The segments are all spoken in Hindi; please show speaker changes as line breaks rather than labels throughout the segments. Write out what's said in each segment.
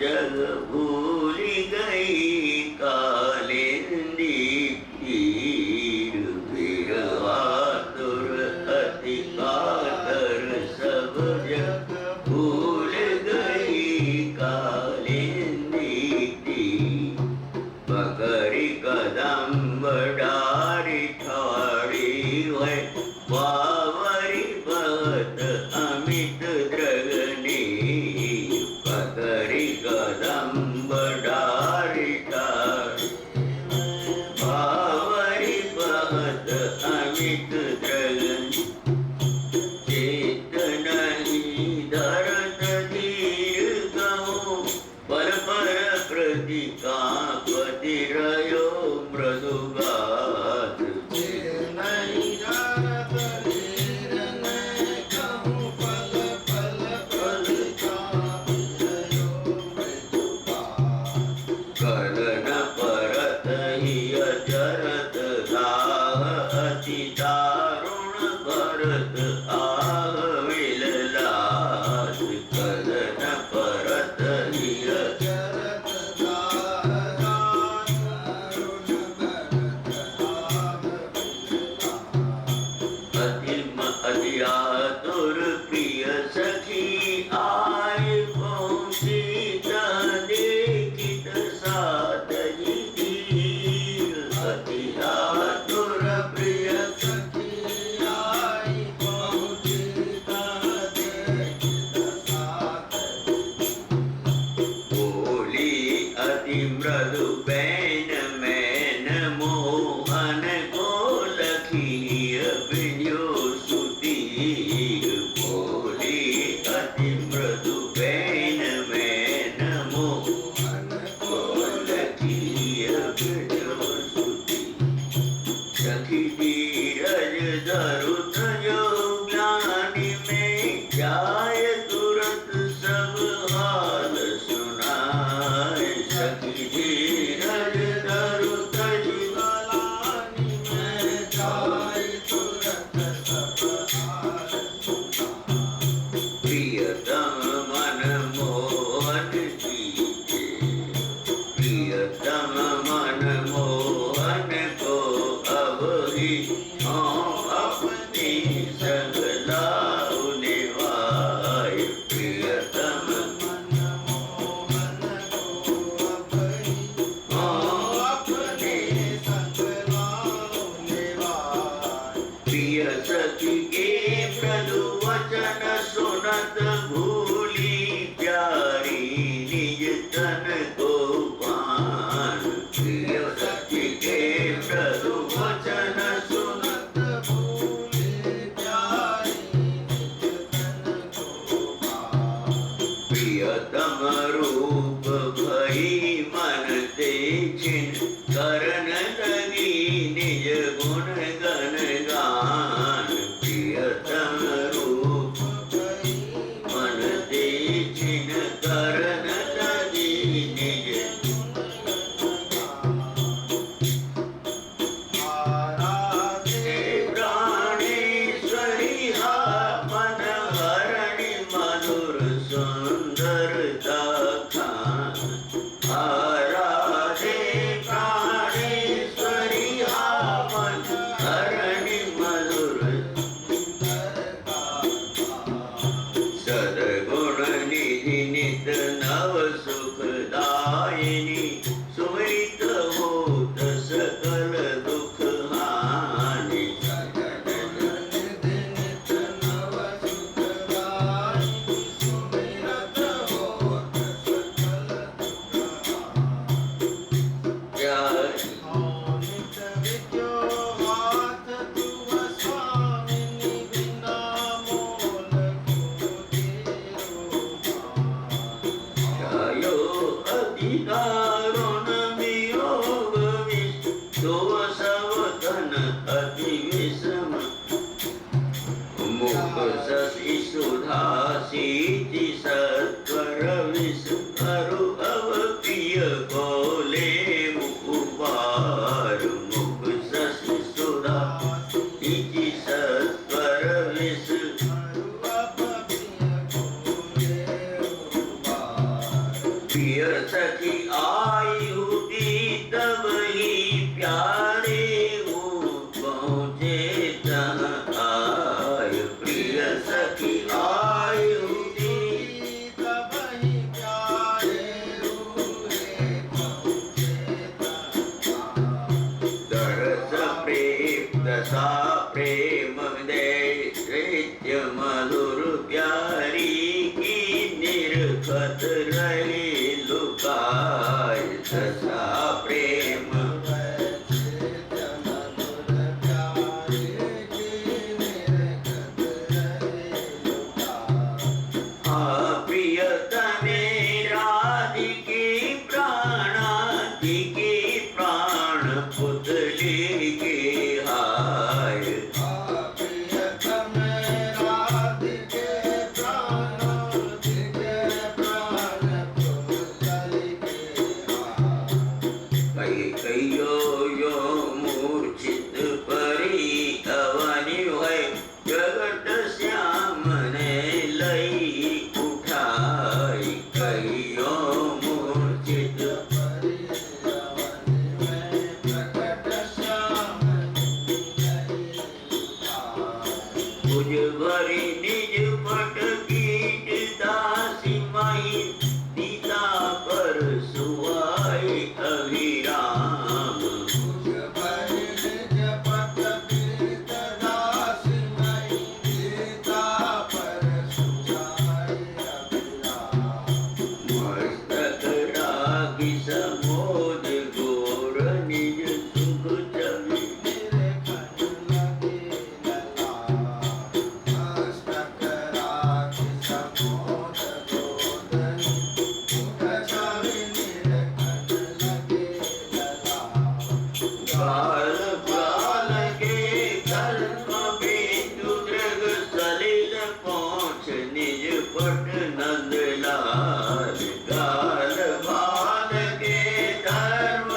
जग भूल गई कालिंदी तीर फिर आतुर अति कातर सब जग भूल गई कालिंदी तीर पकड़ी कदम डारी ठाड़ी वै वावरी बहत अमित द्रगनी पकड़ी कदम डारी ठाड़ी वावरी बहत अमित द्रगनी चेतन धरत धीर गहो पर पर प्रतिकापति रयो मृदुगात कलन परत ही अचरत दाह अति दारुण भरत आह विललास कलन परत ही अचरत अति आतुर प्रिय सखी आए पहुँची देखित साथ धीर अति आतुर प्रिय सखी आई पहुँची देखित साथ बोली अति मृदु बैन मैन मोहन को लखी बिन्यो सुधीर बोली अति मृदु बैन मैन मोहन को लखी बिन्यो सुधीर सखी धीरज धरु तजो ज्ञानी में जाय तुरंत सब हाल सुनाए सखी धीरज धरु तजो ज्ञानी में जाय तुरंत सब हाल सुनाए प्रियतम मन मोहन कीजे प्रियतम मन मोहन को अब ही अपनी सगला निभाए प्रियतम मन मोहन को अब ही अपनी सगला निभाए प्रिय सखी के मृदु वचन सुनत भूली प्यारी निज तन को पान प्रिय सखी के मृदु वचन सुनत भूली प्यारी निज तन को पान प्रियतम रूप भई मन देखिन करन लगी निज गुण गण गान प्रियतम रूप भई मन देखिन करन लगी निज आराधे प्राणेश्वरी हा मन हरणि मधुर सुंदरता खान आराधे प्राणेश्वरी हा मन हरणि मधुर सद्गुण निधि नित नव सुखदायिनी सुमरित होत सकल दुख हानि निधि नित नव सुखदायिनी सुमरित होत सकल दुख हानि नित विद्यो हाथ तुम स्वामिनी बिना मोल को जायो अति दारुण वियोग विष दो सवतन अति विषम मुख शशि सुधा सीति सत्वर विष अरु अव प्रिय बोले मुखबार मुख शशि सुधा सीति सत्वर विष अरु अव प्रिय बोले मुखबार प्रिय सखी आई होती तब ही प्यारे वो पहुँचे तहाँ आए। प्रिय सखी आई होती
तब ही प्यारे हुए पहुँचे तहाँ।
दरस प्रेम दशा प्रेम दे नित्य मधुर प्यारी की निरखत रहे लुकाय। दशा प्रेम प्रियतमे राधिके प्राणाधिके प्राण पुतली के हाय। कहियो यो मूर्छित परी अवनि है जगत श्याम ने लई उठाई। कहियो मूर्छित भुज भरी निज पट कीट दासी माई सीता पर सुहाई अभिराम। मस्तक रागी समोद गोर निज सुख छवि। बाल बाल के कल्प बिंदु दृग सलिल पहुँच निज पट नंदलाल। गाल बाल के धर्म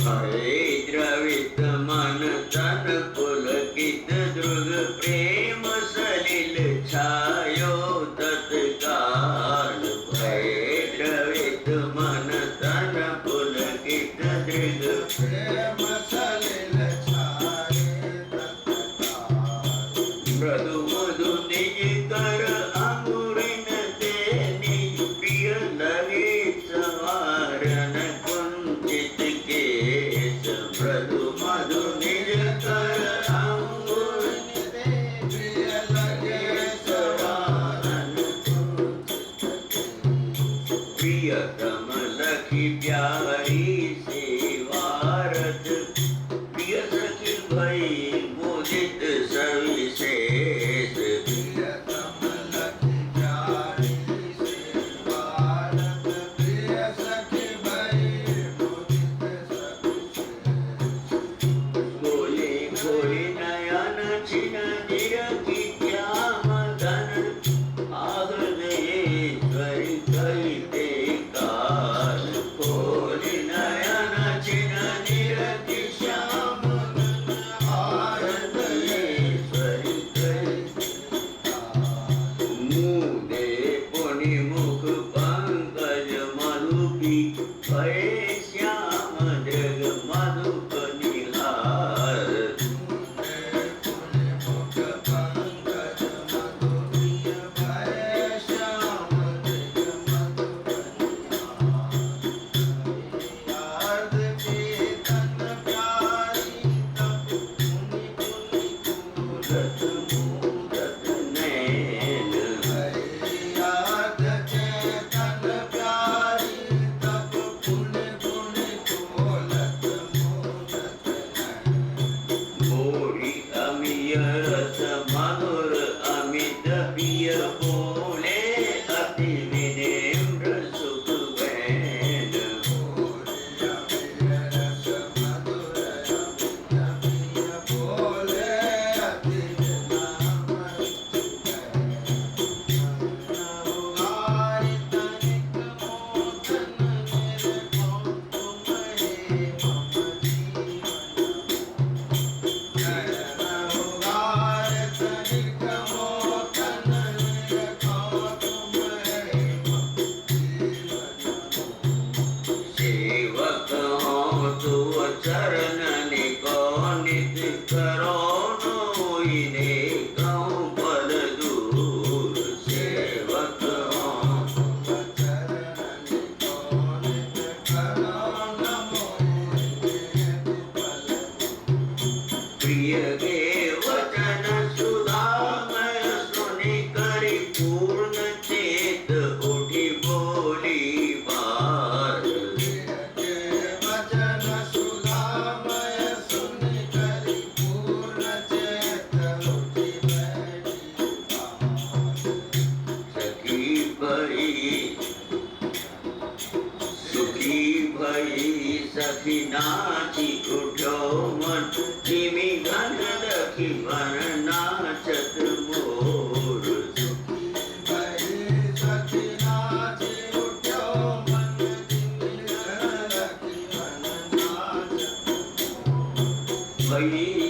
हरे द्रवित मन तन पुलकित दृग प्रेम सलिल छायो तत्काल। भय द्रवित मन तन पुलकित दृग मृदु मधु निज कर अंगुरिन ते निज प्रिय लगे संवारन कुंचित केश। मृदु मधु निज कर अंगुरिन ते प्रिय लगे संवारन प्रियतम लखी प्यारी सेवारत। प्रिय सखी भई मोदित सविशेष। बोले बोले नयन छिन निरखी श्याम धन आगदेश्वर कहिते काल। बोले नयन छिन निरखी श्याम धन आगदेश्वर मुदे पुनि मुख पंकज मधुपी भय श्याम जग मधुप निहार। मूरत नैन भोरी अमिय रस मधुर अमित प्रिय बोले अति विनेम्र सुख वैन। होइने कहूँ पद दूर सेवक हूँ
चरणन को नित करो नमो दुपल
प्रिय के वचन सुधामय सुनि करि पूर्ण चेत उठी बोली बार
के वचन सुधामय सुनि करि पूर्ण चेत उठि बैठी
सखी भई सुखी भई सखी नाची उठो मन धीमी घन रखी बन नाचत मोर
भई सखी नाची उठ्यो मन जिंदगी रखी मन नाच
भई